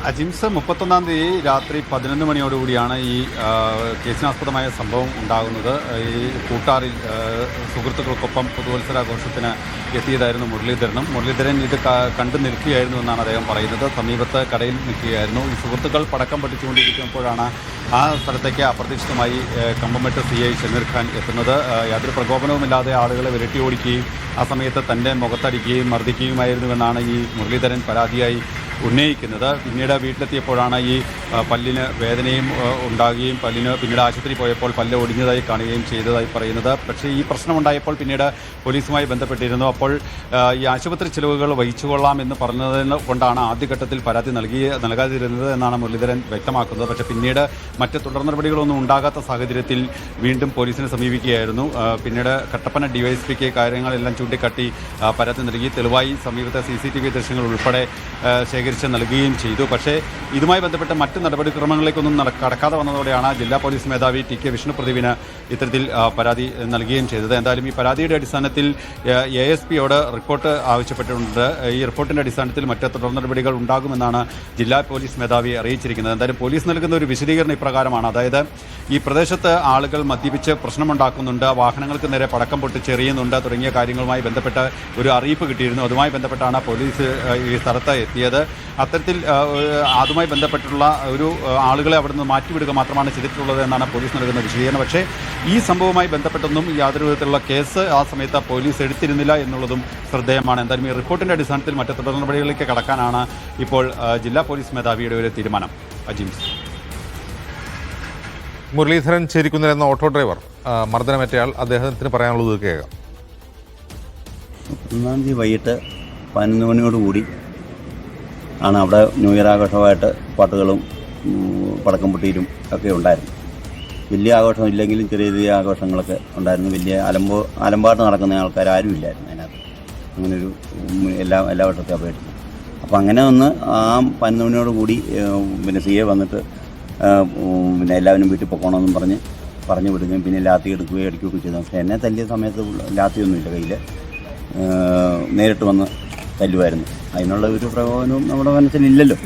അജിംസ് 31-ാം തീയതി രാത്രി 11 മണിയോടുകൂടിയാണ് ഈ കേസിനാസ്പദമായ സംഭവം ഉണ്ടാകുന്നത്. ഈ കൂട്ടാറിൽ സുഹൃത്തുക്കൾക്കൊപ്പം പുതുവത്സരാഘോഷത്തിന് എത്തിയതായിരുന്നു മുരളീധരൻ ഇത് കണ്ടു നിൽക്കുകയായിരുന്നു എന്നാണ് അദ്ദേഹം പറയുന്നത്. സമീപത്ത് കടയിൽ നിൽക്കുകയായിരുന്നു. ഈ സുഹൃത്തുക്കൾ പടക്കം പൊട്ടിച്ചുകൊണ്ടിരിക്കുമ്പോഴാണ് ആ സ്ഥലത്തേക്ക് അപ്രതീക്ഷിതമായി കമ്പംമെട്ട് CI ഷമീർ ഖാൻ എത്തുന്നത്. യാതൊരു പ്രകോപനവുമില്ലാതെ ആളുകളെ വിരട്ടി ഓടിക്കുകയും ആ സമയത്ത് തൻ്റെ മുഖത്തടിക്കുകയും മർദ്ദിക്കുകയുമായിരുന്നുവെന്നാണ് ഈ മുരളീധരൻ പരാതിയായി ഉന്നയിക്കുന്നത്. പിന്നീട് വീട്ടിലെത്തിയപ്പോഴാണ് ഈ പല്ലിന് വേദനയും ഉണ്ടാകുകയും പിന്നീട് ആശുപത്രി പോയപ്പോൾ പല്ല് ഒടിഞ്ഞതായി കാണുകയും ചെയ്തതായി പറയുന്നത്. പക്ഷേ ഈ പ്രശ്നമുണ്ടായപ്പോൾ പിന്നീട് പോലീസുമായി ബന്ധപ്പെട്ടിരുന്നു. അപ്പോൾ ഈ ആശുപത്രി ചിലവുകൾ വഹിച്ചുകൊള്ളാം എന്ന് പറഞ്ഞതിന് കൊണ്ടാണ് ആദ്യഘട്ടത്തിൽ പരാതി നൽകാതിരുന്നത് എന്നാണ് മുരളീധരൻ വ്യക്തമാക്കുന്നത്. പക്ഷേ പിന്നീട് മറ്റ് തുടർ നടപടികളൊന്നും ഉണ്ടാകാത്ത സാഹചര്യത്തിൽ വീണ്ടും പോലീസിനെ സമീപിക്കുകയായിരുന്നു. പിന്നീട് കട്ടപ്പന DYSPക്ക് കാര്യങ്ങളെല്ലാം ചൂണ്ടിക്കാട്ടി പരാതി നൽകി. തെളിവായി സമീപത്തെ CCTV ദൃശ്യങ്ങൾ ഉൾപ്പെടെ ശേഖരിച്ച് നൽകുകയും ചെയ്തു. പക്ഷേ ഇതുമായി ബന്ധപ്പെട്ട മറ്റ് നടപടിക്രമങ്ങളിലേക്കൊന്നും കടക്കാതെ വന്നതോടെയാണ് ജില്ലാ പോലീസ് മേധാവി TK വിഷ്ണുപ്രദീപിന് ഇത്തരത്തിൽ പരാതി നൽകുകയും ചെയ്തത്. എന്തായാലും ഈ പരാതിയുടെ അടിസ്ഥാനത്തിൽ ASPയോട് റിപ്പോർട്ട് ആവശ്യപ്പെട്ടിട്ടുണ്ട്. ഈ റിപ്പോർട്ടിൻ്റെ അടിസ്ഥാനത്തിൽ മറ്റ് തുടർ നടപടികൾ ഉണ്ടാകുമെന്നാണ് ജില്ലാ പോലീസ് മേധാവി അറിയിച്ചിരിക്കുന്നത്. എന്തായാലും പോലീസ് നൽകുന്ന ഒരു വിശദീകരണം ഇപ്രകാരമാണ്. അതായത് ഈ പ്രദേശത്ത് ആളുകൾ മദ്യപിച്ച് പ്രശ്നമുണ്ടാക്കുന്നുണ്ട്, വാഹനങ്ങൾക്ക് നേരെ പടക്കം പൊട്ടിച്ചെറിയുന്നുണ്ട് തുടങ്ങിയ കാര്യങ്ങളുമായി ബന്ധപ്പെട്ട് ഒരു അറിയിപ്പ് കിട്ടിയിരുന്നു. അതുമായി ബന്ധപ്പെട്ടാണ് പോലീസ് ഈ സ്ഥലത്ത് എത്തിയത്. അത്തരത്തിൽ അതുമായി ബന്ധപ്പെട്ടുള്ള ഒരു ആളുകളെ അവിടെ നിന്ന് മാറ്റിവിടുക മാത്രമാണ് ചെയ്തിട്ടുള്ളത് എന്നാണ് പോലീസ് നൽകുന്ന വിശദീകരണം. പക്ഷേ ഈ സംഭവവുമായി ബന്ധപ്പെട്ടൊന്നും യാതൊരു വിധത്തിലുള്ള കേസ് ആ സമയത്ത് പോലീസ് എടുത്തിരുന്നില്ല എന്നുള്ളതും ശ്രദ്ധേയമാണ്. എന്തായാലും ഈ റിപ്പോർട്ടിൻ്റെ അടിസ്ഥാനത്തിൽ മറ്റ് തുടർ നടപടികളിലേക്ക് കടക്കാനാണ് ഇപ്പോൾ ജില്ലാ പോലീസ് മേധാവിയുടെ ഒരു തീരുമാനം. അജിംസ്. മുരളീധരൻ ചേരിക്കുന്നൽ എന്ന ഓട്ടോ ഡ്രൈവർ മർദ്ദനമേറ്റയാൾ അദ്ദേഹത്തിന് പറയാനുള്ളത് കേൾക്കാം. 1-ാം തീയതി വൈകിട്ട് 11 മണിയോടുകൂടി ആണ് അവിടെ ന്യൂ ഇയർ ആഘോഷമായിട്ട് പാട്ടുകളും പടക്കം പൊട്ടിയിലും ഒക്കെ ഉണ്ടായിരുന്നു. വലിയ ആഘോഷം ഇല്ലെങ്കിലും ചെറിയ ചെറിയ ആഘോഷങ്ങളൊക്കെ ഉണ്ടായിരുന്നു. വലിയ അലമ്പാട്ട് നടക്കുന്ന ആൾക്കാരും ഇല്ലായിരുന്നു അതിനകത്ത്. അങ്ങനൊരു എല്ലാ വർഷത്തെ അപേക്ഷിച്ച്. അപ്പോൾ അങ്ങനെ ഒന്ന് ആ 11 മണിയോടുകൂടി പിന്നെ CA വന്നിട്ട് പിന്നെ എല്ലാവരും വീട്ടിൽ പൊക്കണമെന്നും പറഞ്ഞു വിടുകയും പിന്നെ ലാത്തി എടുക്കുകയും അടിക്കുകയൊക്കെ ചെയ്തു. പക്ഷേ എന്നെ തല്ലിയ സമയത്ത് ലാത്തിയൊന്നുമില്ല കയ്യിൽ, നേരിട്ട് വന്ന് തല്ലുമായിരുന്നു. അതിനുള്ള ഒരു പ്രകോപനവും നമ്മുടെ മനസ്സിലില്ലല്ലോ.